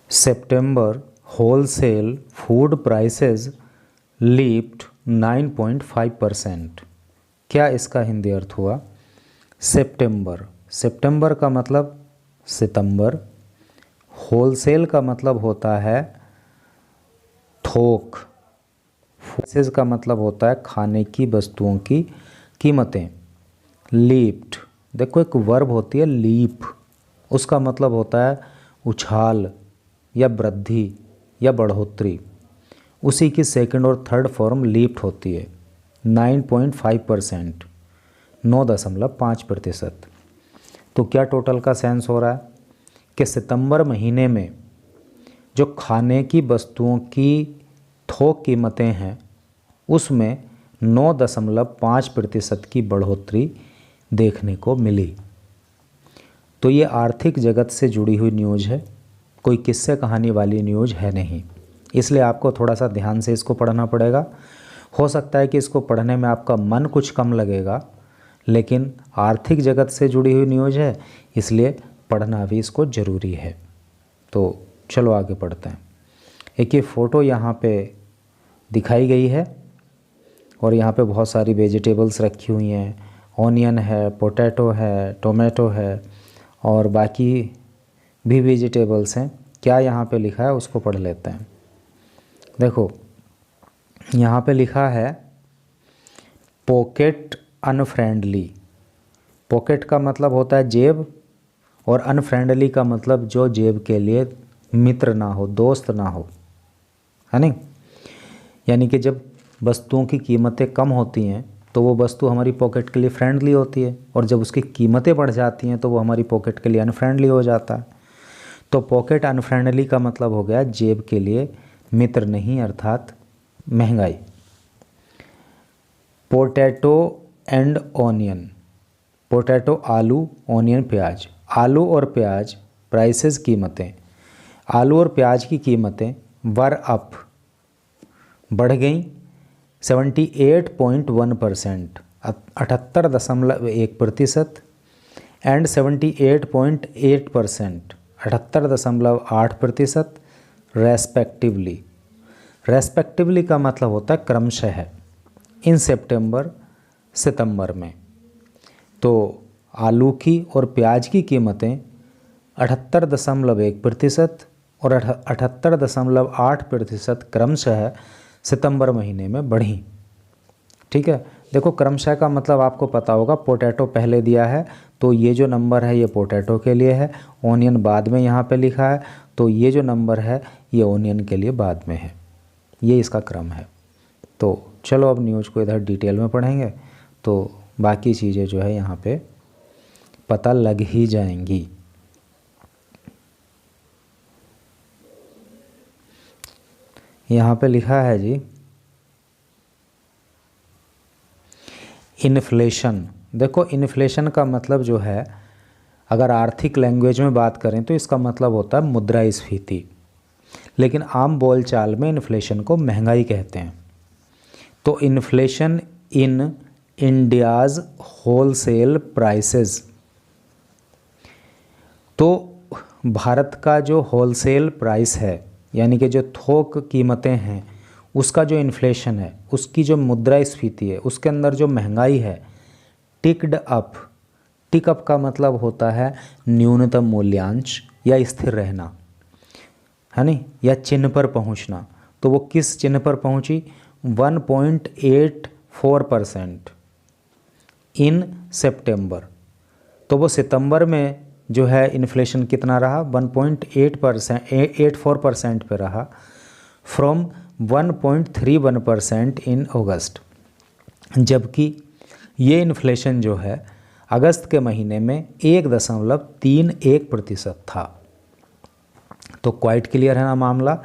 September wholesale food prices leaped 9.5%। क्या इसका हिंदी अर्थ हुआ? सितंबर, सितंबर का मतलब सितंबर, होलसेल का मतलब होता है थोक, प्राइसेस का मतलब होता है खाने की वस्तुओं की कीमतें। लीप्ड, देखो एक वर्ब होती है लीप, उसका मतलब होता है उछाल या वृद्धि या बढ़ोतरी, उसी की सेकंड और थर्ड फॉर्म लीप्ड होती है। 9.5%, 9.5%। तो क्या टोटल का सेंस हो रहा है कि सितंबर महीने में जो खाने की वस्तुओं की थोक कीमतें हैं उसमें 9.5% की बढ़ोतरी देखने को मिली। तो ये आर्थिक जगत से जुड़ी हुई न्यूज़ है, कोई किस्से कहानी वाली न्यूज़ है नहीं, इसलिए आपको थोड़ा सा ध्यान से इसको पढ़ना पड़ेगा। हो सकता है कि इसको पढ़ने में आपका मन कुछ कम लगेगा, लेकिन आर्थिक जगत से जुड़ी हुई न्यूज़ है, इसलिए पढ़ना भी इसको ज़रूरी है। तो चलो आगे पढ़ते हैं। एक ये फ़ोटो यहाँ पे दिखाई गई है और यहाँ पे बहुत सारी वेजिटेबल्स रखी हुई हैं, ऑनियन है, पोटैटो है, टोमेटो है और बाकी भी वेजिटेबल्स हैं। क्या यहाँ पे लिखा है उसको पढ़ लेते हैं। देखो यहाँ पे लिखा है पॉकेट अनफ्रेंडली। पॉकेट का मतलब होता है जेब और अनफ्रेंडली का मतलब जो जेब के लिए मित्र ना हो, दोस्त ना हो, है नहीं। यानी कि जब वस्तुओं की कीमतें कम होती हैं तो वो वस्तु हमारी पॉकेट के लिए फ्रेंडली होती है, और जब उसकी कीमतें बढ़ जाती हैं तो वो हमारी पॉकेट के लिए अनफ्रेंडली हो जाता है। तो पॉकेट अनफ्रेंडली का मतलब हो गया जेब के लिए मित्र नहीं, अर्थात महंगाई। पोटैटो एंड ऑनियन, पोटैटो आलू, ऑनियन प्याज। आलू और प्याज प्राइसेस कीमतें, आलू और प्याज की कीमतें वर अप बढ़ गई 78.1%, 78.1%, एंड 78.8%, 78.8% रेस्पेक्टिवली। रेस्पेक्टिवली का मतलब होता है क्रमशः, इन सितंबर, सितंबर में। तो आलू की और प्याज की कीमतें 78.1% और 78.8% क्रमशः सितंबर महीने में बढ़ी। ठीक है, देखो क्रमशः का मतलब आपको पता होगा, पोटैटो पहले दिया है तो ये जो नंबर है ये पोटैटो के लिए है, ऑनियन बाद में यहाँ पे लिखा है तो ये जो नंबर है ये ऑनियन के लिए बाद में है, ये इसका क्रम है। तो चलो अब न्यूज़ को इधर डिटेल में पढ़ेंगे तो बाकी चीज़ें जो है यहाँ पे पता लग ही जाएंगी। यहाँ पे लिखा है जी इन्फ्लेशन। देखो इन्फ्लेशन का मतलब जो है, अगर आर्थिक लैंग्वेज में बात करें तो इसका मतलब होता है मुद्रास्फीति, लेकिन आम बोलचाल में इन्फ्लेशन को महंगाई कहते हैं। तो inflation in India's wholesale prices, तो भारत का जो होलसेल प्राइस है यानी कि जो थोक कीमतें हैं उसका जो इन्फ्लेशन है, उसकी जो मुद्रास्फीति है, उसके अंदर जो महंगाई है, टिक्ड अप। टिक अप का मतलब होता है न्यूनतम मूल्यांश या स्थिर रहना, है नहीं, या चिन्ह पर पहुंचना। तो वो किस चिन्ह पर पहुंची? 1.84% इन सितंबर। तो वो सितंबर में जो है इन्फ्लेशन कितना रहा? 1.84% पे रहा, फ्रॉम 1.31% इन अगस्त। जबकि ये इन्फ्लेशन जो है अगस्त के महीने में 1.31% था। तो क्वाइट क्लियर है ना मामला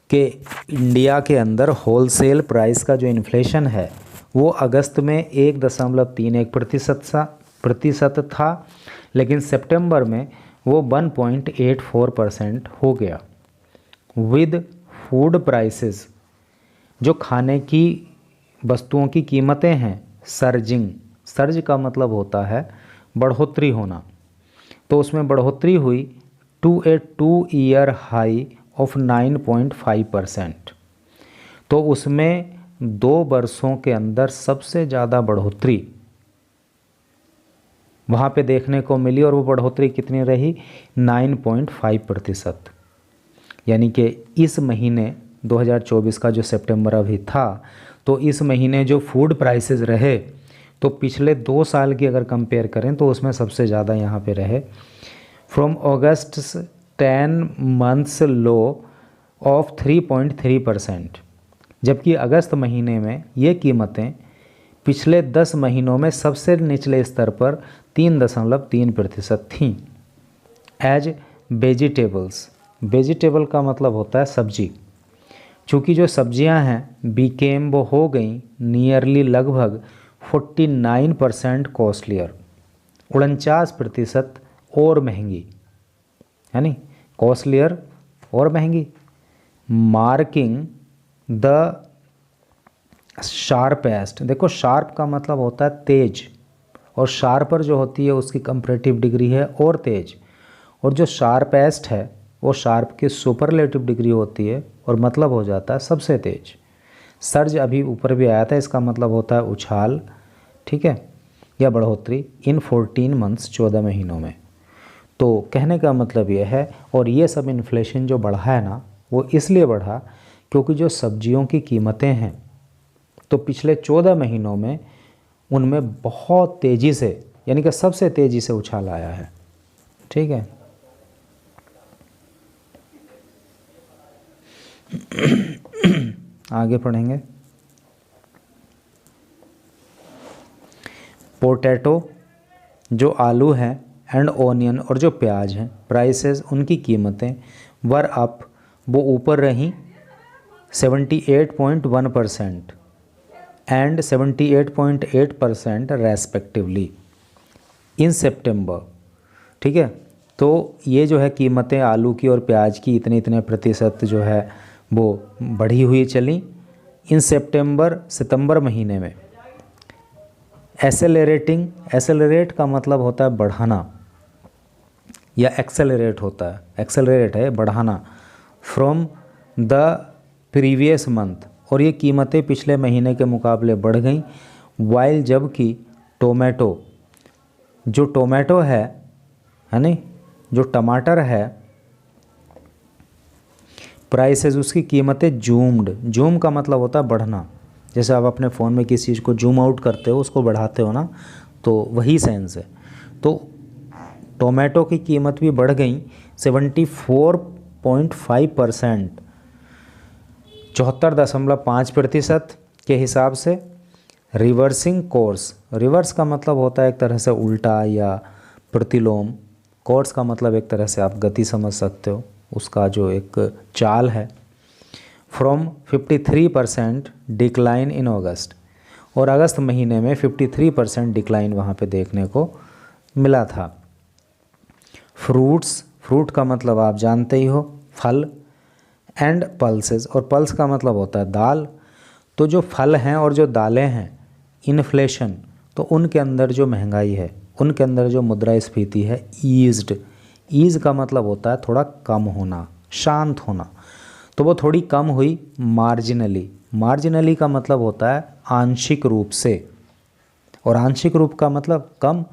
कि इंडिया के अंदर होलसेल प्राइस का जो इन्फ्लेशन है वो अगस्त में 1.31% था, लेकिन सितंबर में वो 1.84% हो गया। विद फूड प्राइसेस, जो खाने की वस्तुओं की कीमतें हैं, सर्जिंग। सर्ज का मतलब होता है बढ़ोतरी होना, तो उसमें बढ़ोतरी हुई to A 2-year high of 9.5%। तो उसमें 2 वर्षों के अंदर सबसे ज़्यादा बढ़ोतरी वहाँ पे देखने को मिली, और वो बढ़ोतरी कितनी रही? 9.5%। यानी कि इस महीने 2024 का जो सितंबर अभी था, तो इस महीने जो फूड प्राइसेस रहे, तो पिछले 2 साल की अगर कंपेयर करें तो उसमें सबसे ज़्यादा यहाँ पे रहे। From August 10 months low of 3.3%, जबकि अगस्त महीने में ये कीमतें पिछले 10 महीनों में सबसे निचले स्तर पर 3.3% थीं। एज वेजिटेबल्स, वेजिटेबल का मतलब होता है सब्जी, चूँकि जो सब्जियां हैं बीकेम वो हो गई नियरली लगभग 49% कॉस्टलियर, 49% और महंगी, है नी, कॉस्टलियर और महंगी। मार्किंग द शार्पेस्ट, देखो शार्प का मतलब होता है तेज, और शार्पर जो होती है उसकी कंपैरेटिव डिग्री है और तेज, और जो शार्पेस्ट है वो शार्प की सुपरलेटिव डिग्री होती है और मतलब हो जाता है सबसे तेज। सर्ज अभी ऊपर भी आया था, इसका मतलब होता है उछाल, ठीक है, या बढ़ोतरी इन 14 मंथ्स, 14 महीनों में। तो कहने का मतलब ये है, और ये सब इन्फ्लेशन जो बढ़ा है ना, वो इसलिए बढ़ा क्योंकि जो सब्जियों की कीमतें हैं तो पिछले 14 महीनों में उनमें बहुत तेज़ी से, यानी कि सबसे तेज़ी से उछाल आया है, ठीक है। आगे पढ़ेंगे। पोटैटो, जो आलू हैं, एंड ओनियन, और जो प्याज हैं, प्राइसेस, उनकी कीमतें वर अप, वो ऊपर रहीं 78.1% एंड 78.8% रेस्पेक्टिवली इन सितंबर, ठीक है। तो ये जो है कीमतें आलू की और प्याज की इतने प्रतिशत जो है वो बढ़ी हुई चली इन सितंबर महीने में। एसेलरेटिंग, एसेलरेट का मतलब होता है बढ़ाना, या एक्सेलरेट होता है, एक्सेलरेट है बढ़ाना, फ्रॉम द प्रीवियस मंथ, और ये कीमतें पिछले महीने के मुकाबले बढ़ गई। वाइल, जबकि टोमेटो, जो टोमेटो है नहीं, जो टमाटर है, प्राइसेस, उसकी कीमतें जूम्ड, जूम का मतलब होता है बढ़ना, जैसे आप अपने फ़ोन में किसी चीज़ को जूम आउट करते हो, उसको बढ़ाते हो ना, तो वही सेंस है। तो टोमेटो की कीमत भी बढ़ गई 74.5%, 74.5% के हिसाब से। रिवर्सिंग कोर्स, रिवर्स का मतलब होता है एक तरह से उल्टा या प्रतिलोम, कोर्स का मतलब एक तरह से आप गति समझ सकते हो, उसका जो एक चाल है। फ्रॉम 53% डिक्लाइन इन अगस्त, और अगस्त महीने में 53% डिक्लाइन वहाँ पे देखने को मिला था। फ्रूट्स, फ्रूट का मतलब आप जानते ही हो, फल, एंड पल्सेस, और पल्स का मतलब होता है दाल। तो जो फल हैं और जो दालें हैं, इन्फ्लेशन, तो उनके अंदर जो महंगाई है, उनके अंदर जो मुद्रास्फीति है, ईज्ड, ईज का मतलब होता है थोड़ा कम होना, शांत होना, तो वो थोड़ी कम हुई मार्जिनली। मार्जिनली का मतलब होता है आंशिक रूप से, और आंशिक रूप का मतलब कम,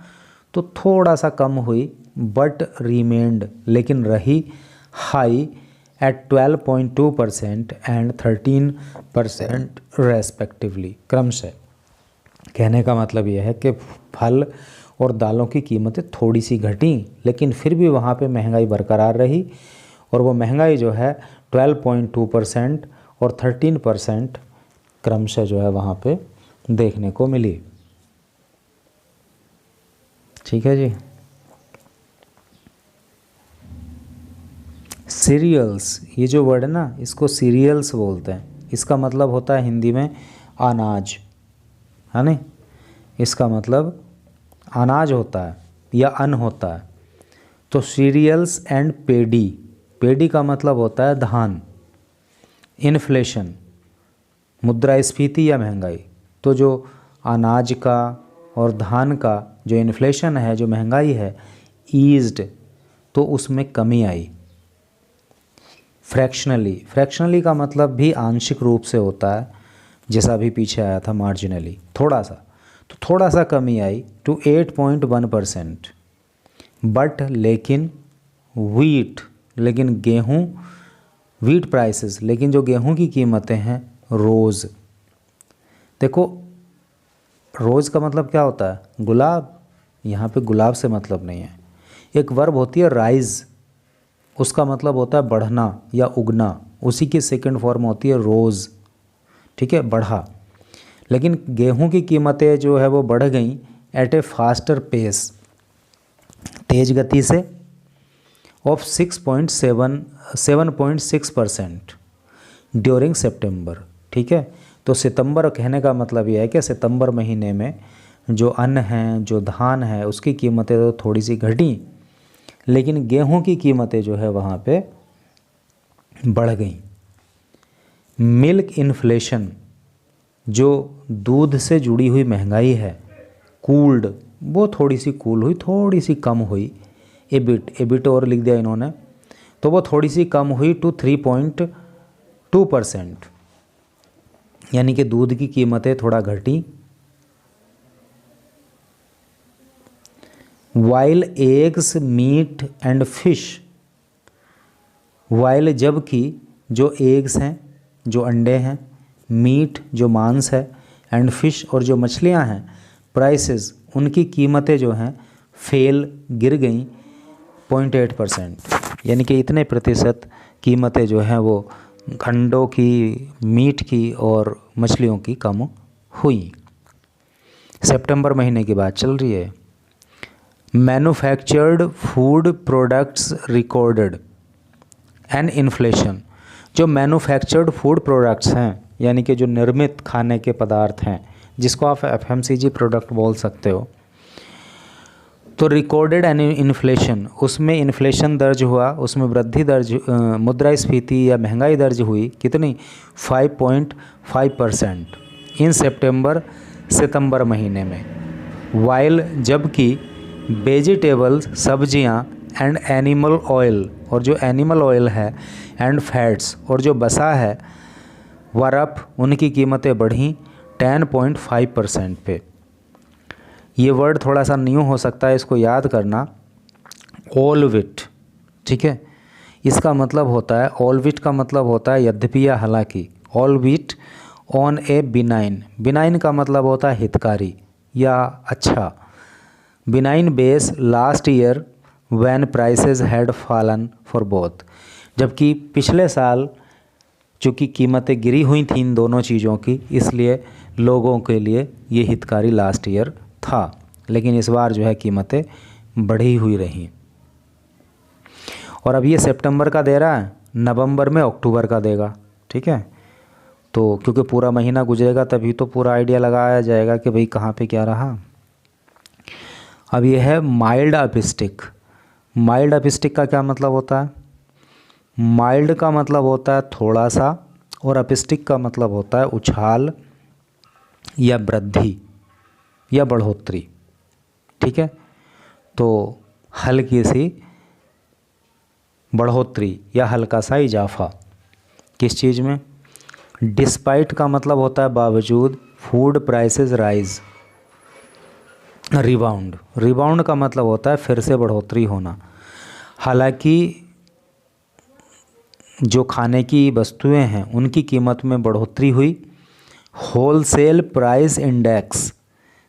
तो थोड़ा सा कम हुई, बट रिमेंड, लेकिन रही हाई एट 12.2% एंड 13% रेस्पेक्टिवली, क्रमशः। कहने का मतलब यह है कि फल और दालों की कीमतें थोड़ी सी घटी, लेकिन फिर भी वहाँ पे महंगाई बरकरार रही, और वो महंगाई जो है 12.2% और 13% क्रमशः जो है वहाँ पे देखने को मिली, ठीक है जी। सीरियल्स, ये जो वर्ड है ना, इसको सीरियल्स बोलते हैं, इसका मतलब होता है हिंदी में अनाज, है ना, इसका मतलब अनाज होता है या अन्न होता है। तो सीरियल्स एंड पेडी, पेडी का मतलब होता है धान। इन्फ्लेशन, मुद्रास्फीति या महंगाई, तो जो अनाज का और धान का जो इन्फ्लेशन है, जो महंगाई है, ईज्ड, तो उसमें कमी आई। फ्रैक्शनली का मतलब भी आंशिक रूप से होता है, जैसा भी पीछे आया था मार्जिनली, थोड़ा सा, तो थोड़ा सा कमी आई टू 8.1%। बट लेकिन गेहूँ, वीट प्राइसेस, लेकिन जो गेहूँ की कीमतें हैं रोज़, देखो रोज़ का मतलब क्या होता है, गुलाब, यहाँ पे गुलाब से मतलब नहीं है। एक वर्ब होती है राइज, उसका मतलब होता है बढ़ना या उगना, उसी की सेकंड फॉर्म होती है रोज़, ठीक है, बढ़ा। लेकिन गेहूं की कीमतें जो है वो बढ़ गई एट ए फास्टर पेस, तेज गति से, ऑफ 7.6% ड्यूरिंग सितंबर, ठीक है। तो सितंबर कहने का मतलब यह है कि सितंबर महीने में जो अन्न है, जो धान है, उसकी कीमतें तो थोड़ी सी घटी, लेकिन गेहूं की कीमतें जो है वहाँ पे बढ़ गई। मिल्क इन्फ्लेशन, जो दूध से जुड़ी हुई महंगाई है, कूल्ड, वो थोड़ी सी कूल हुई, थोड़ी सी कम हुई, एबिट और लिख दिया इन्होंने, तो वो थोड़ी सी कम हुई टू 3.2%, यानी कि दूध की कीमतें थोड़ा घटी। While eggs, meat and fish, while जबकि जो एग्स हैं, जो अंडे हैं, मीट जो मांस है, एंड फिश और जो मछलियां हैं, प्राइसेस उनकी कीमतें जो हैं फेल, गिर गई 0.8%, यानी कि इतने प्रतिशत कीमतें जो हैं वो अंडों की, मीट की और मछलियों की कम हुई। सितंबर महीने की बात चल रही है। Manufactured food products recorded an inflation, जो मैन्युफैक्चर्ड फूड प्रोडक्ट्स हैं, यानी कि जो निर्मित खाने के पदार्थ हैं, जिसको आप FMCG प्रोडक्ट बोल सकते हो, तो रिकॉर्डेड एन इन्फ्लेशन, उसमें इन्फ्लेशन दर्ज हुआ, उसमें वृद्धि दर्ज, मुद्रास्फीति या महंगाई दर्ज हुई, कितनी, 5.5% इन सितंबर महीने में। वाइल जबकि वेजिटेबल्स, सब्जियां, एंड एनिमल ऑयल, और जो एनिमल ऑयल है, एंड फैट्स, और जो बसा है, वरअप, उनकी कीमतें बढ़ी 10.5% पे। ये वर्ड थोड़ा सा न्यू हो सकता है, इसको याद करना, ऑल विट, ठीक है। इसका मतलब होता है, ऑल विट का मतलब होता है यद्यपि या हालांकि, albeit on a benign, benign का मतलब होता है हितकारी या अच्छा, benign base last year when prices had fallen for both, जबकि पिछले साल चूँकि कीमतें गिरी हुई थी इन दोनों चीज़ों की, इसलिए लोगों के लिए ये हितकारी लास्ट ईयर था, लेकिन इस बार जो है कीमतें बढ़ी हुई रहीं। और अब ये सितंबर का दे रहा है, नवंबर में अक्टूबर का देगा, ठीक है। तो क्योंकि पूरा महीना गुजरेगा तभी तो पूरा आइडिया लगाया जाएगा कि भाई कहाँ पे क्या रहा। अब ये है माइल्ड अपिस्टिक। माइल्ड अपिस्टिक का क्या मतलब होता है? माइल्ड का मतलब होता है थोड़ा सा, और अपिस्टिक का मतलब होता है उछाल या वृद्धि या बढ़ोतरी, ठीक है। तो हल्की सी बढ़ोतरी या हल्का सा इजाफा किस चीज़ में? डिस्पाइट का मतलब होता है बावजूद, food prices rise. Rebound, rebound का मतलब होता है फिर से बढ़ोतरी होना। हालांकि जो खाने की वस्तुएं हैं उनकी कीमत में बढ़ोतरी हुई। होलसेल प्राइस इंडेक्स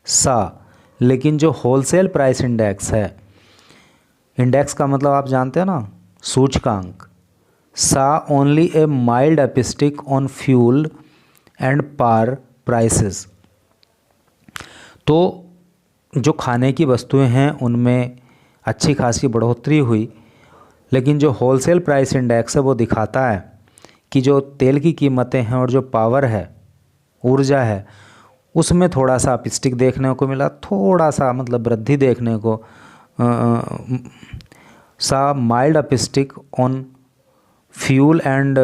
सा, लेकिन जो होलसेल प्राइस इंडेक्स है, इंडेक्स का मतलब आप जानते हैं ना, सूचकांक, saw only a mild uptick on fuel and power prices. तो जो खाने की वस्तुएं हैं उनमें अच्छी खासी बढ़ोतरी हुई, लेकिन जो होलसेल प्राइस इंडेक्स है वो दिखाता है कि जो तेल की कीमतें हैं और जो पावर है, ऊर्जा है, उसमें थोड़ा सा अपिस्टिक देखने को मिला, थोड़ा सा मतलब वृद्धि देखने को, saw mild uptick on fuel and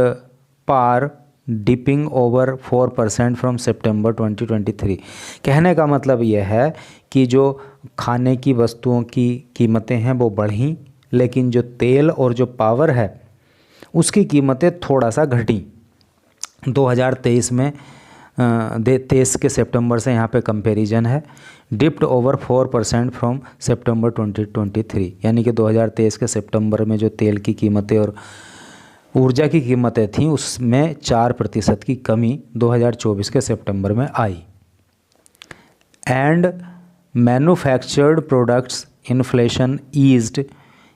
power dipping over 4% from September 2023। कहने का मतलब यह है कि जो खाने की वस्तुओं की कीमतें हैं वो बढ़ीं, लेकिन जो तेल और जो पावर है उसकी कीमतें थोड़ा सा घटी 2023 में। 23 के सितंबर से यहाँ पे कंपैरिजन है। डिप्ड ओवर 4% फ्रॉम सितंबर 2023, यानी कि 2023 के सितंबर में जो तेल की कीमतें और ऊर्जा की कीमतें थीं उसमें 4% की कमी 2024 के सितंबर में आई। And manufactured products inflation eased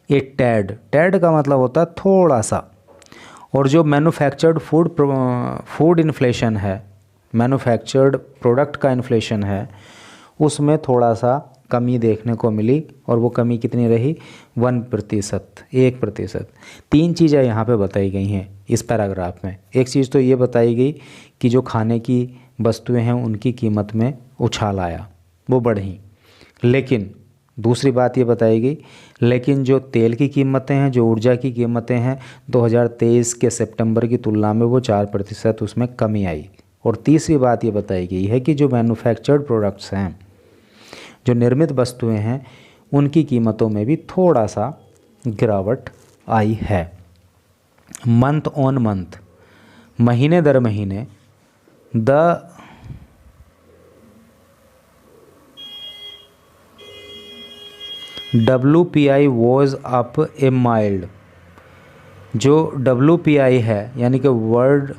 a tad का मतलब होता है थोड़ा सा। और जो मैन्युफैक्चर्ड फूड इन्फ्लेशन है, मैन्युफैक्चर्ड प्रोडक्ट का इन्फ्लेशन है, उसमें थोड़ा सा कमी देखने को मिली। और वो कमी कितनी रही? 1%। 3 चीज़ें यहाँ पे बताई गई हैं इस पैराग्राफ में। एक चीज़ तो ये बताई गई कि जो खाने की वस्तुएं हैं उनकी कीमत में उछाल आया, वो बढ़ी। लेकिन दूसरी बात ये बताई गई, लेकिन जो तेल की कीमतें हैं, जो ऊर्जा की कीमतें हैं, 2023 के सितंबर की तुलना में वो 4% उसमें कमी आई। और तीसरी बात ये बताई गई है कि जो मैन्युफैक्चर्ड प्रोडक्ट्स हैं, जो निर्मित वस्तुएं हैं, उनकी कीमतों में भी थोड़ा सा गिरावट आई है। मंथ ऑन मंथ, महीने दर महीने, the WPI was up A mild. जो WPI है यानी कि वर्ल्ड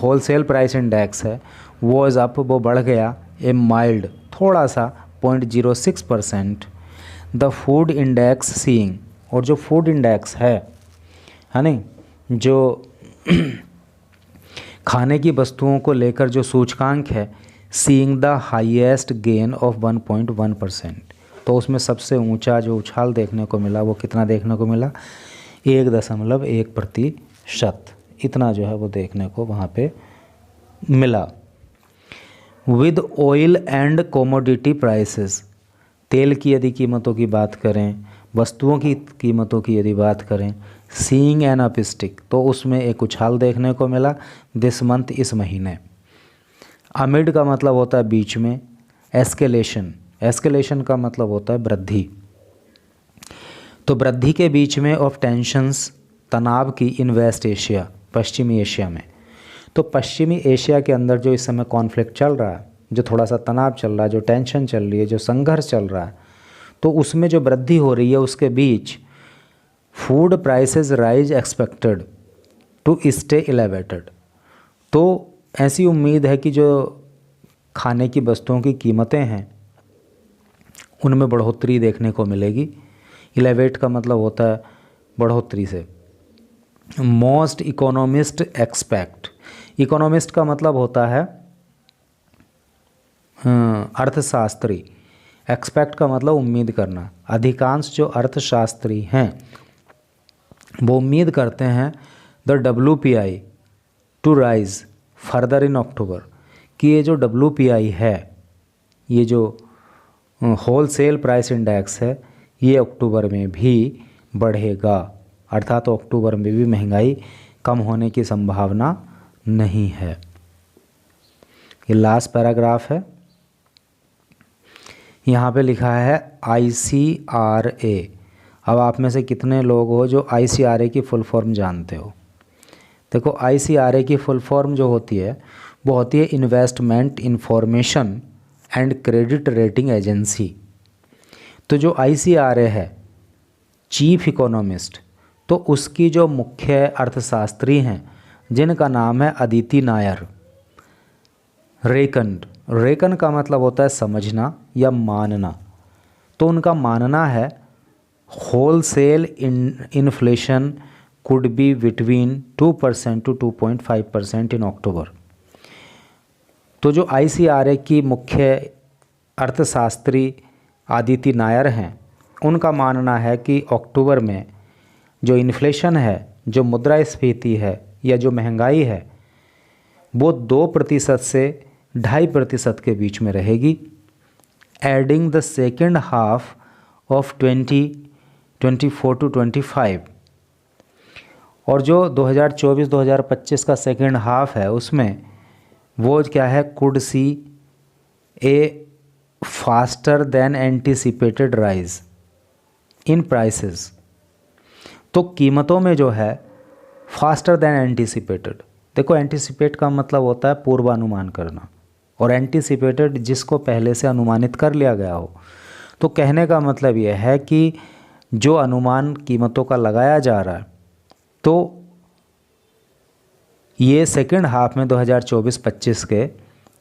होलसेल प्राइस इंडेक्स है, वॉज अप, वो बढ़ गया, ए माइल्ड, थोड़ा सा 0.06%। द फूड इंडेक्स सीइंग, और जो फूड इंडेक्स है नहीं, जो खाने की वस्तुओं को लेकर जो सूचकांक है, seeing the highest gain of 1.1%। तो उसमें सबसे ऊंचा जो उछाल देखने को मिला वो कितना देखने को मिला? 1.1%। इतना जो है वो देखने को वहाँ पे मिला। With oil and commodity prices, तेल की यदि कीमतों की बात करें, वस्तुओं की कीमतों की यदि बात करें, सीइंग एन अपस्टिक, तो उसमें एक उछाल देखने को मिला दिस मंथ, इस महीने। अमिड का मतलब होता है बीच में, एस्केलेशन का मतलब होता है वृद्धि। तो वृद्धि के बीच में ऑफ टेंशंस, तनाव की, इन वेस्ट एशिया, पश्चिमी एशिया में। तो पश्चिमी एशिया के अंदर जो इस समय कॉन्फ्लिक्ट चल रहा है, जो थोड़ा सा तनाव चल रहा है, जो टेंशन चल रही है, जो संघर्ष चल रहा है, तो उसमें जो वृद्धि हो रही है उसके बीच food prices rise expected to stay elevated. तो ऐसी उम्मीद है कि जो खाने की वस्तुओं की कीमतें हैं उनमें बढ़ोतरी देखने को मिलेगी। एलिवेट का मतलब होता है बढ़ोतरी से। मोस्ट इकोनॉमिस्ट एक्सपेक्ट, इकोनॉमिस्ट का मतलब होता है अर्थशास्त्री, एक्सपेक्ट का मतलब उम्मीद करना। अधिकांश जो अर्थशास्त्री हैं वो उम्मीद करते हैं the WPI to rise further in October, कि ये जो WPI है, ये जो होलसेल प्राइस इंडेक्स है, ये अक्टूबर में भी बढ़ेगा। अर्थात तो अक्टूबर में भी महंगाई कम होने की संभावना नहीं है। ये लास्ट पैराग्राफ है। यहाँ पे लिखा है ICRA। अब आप में से कितने लोग हो जो ICRA की फुल फॉर्म जानते हो? देखो, ICRA की फुल फॉर्म जो होती है वो होती है investment information and credit rating agency. तो जो ICRA है, चीफ इकोनॉमिस्ट, तो उसकी जो मुख्य अर्थशास्त्री हैं जिनका नाम है अदिति नायर। रेकन का मतलब होता है समझना या मानना। तो उनका मानना है wholesale inflation could be between 2% to 2.5% इन अक्टूबर। तो जो ICRA की मुख्य अर्थशास्त्री अदिति नायर हैं, उनका मानना है कि अक्टूबर में जो इन्फ्लेशन है, जो मुद्रास्फीति है या जो महंगाई है, वो 2% से 2.5% के बीच में रहेगी। Adding the second half of 2024 to 25, और जो 2024-2025 का सेकेंड हाफ है उसमें वो क्या है, could see A faster than anticipated rise in prices. तो कीमतों में जो है फास्टर देन एंटीसिपेटेड, देखो एंटीसिपेट का मतलब होता है पूर्वानुमान करना, और एंटीसिपेटेड जिसको पहले से अनुमानित कर लिया गया हो। तो कहने का मतलब यह है कि जो अनुमान कीमतों का लगाया जा रहा है, तो ये सेकंड हाफ में 2024-25 के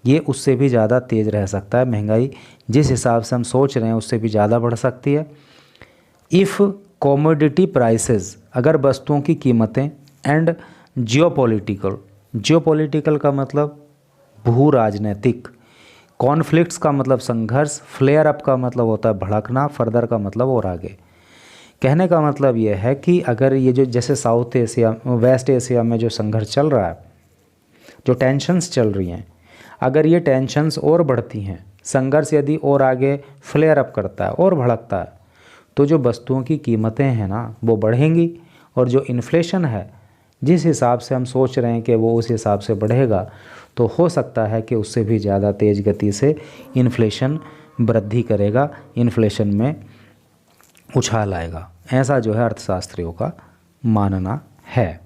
ये उससे भी ज़्यादा तेज़ रह सकता है। महंगाई जिस हिसाब से हम सोच रहे हैं उससे भी ज़्यादा बढ़ सकती है। इफ़ कॉमोडिटी प्राइसेस, अगर वस्तुओं की कीमतें, एंड जियोपॉलिटिकल का मतलब भू राजनीतिक, कॉन्फ्लिक्ट्स का मतलब संघर्ष, फ्लेयर अप का मतलब होता है भड़कना, फर्दर का मतलब और आगे। कहने का मतलब ये है कि अगर ये जो जैसे साउथ एशिया, वेस्ट एशिया में जो संघर्ष चल रहा है, जो टेंशन्स चल रही हैं, अगर ये टेंशन्स और बढ़ती हैं, संघर्ष यदि और आगे फ्लेयर अप करता है और भड़कता है, तो जो वस्तुओं की कीमतें हैं ना वो बढ़ेंगी, और जो इन्फ्लेशन है जिस हिसाब से हम सोच रहे हैं कि वो उस हिसाब से बढ़ेगा, तो हो सकता है कि उससे भी ज़्यादा तेज़ गति से इन्फ्लेशन वृद्धि करेगा, इन्फ्लेशन में उछाल आएगा। ऐसा जो है अर्थशास्त्रियों का मानना है।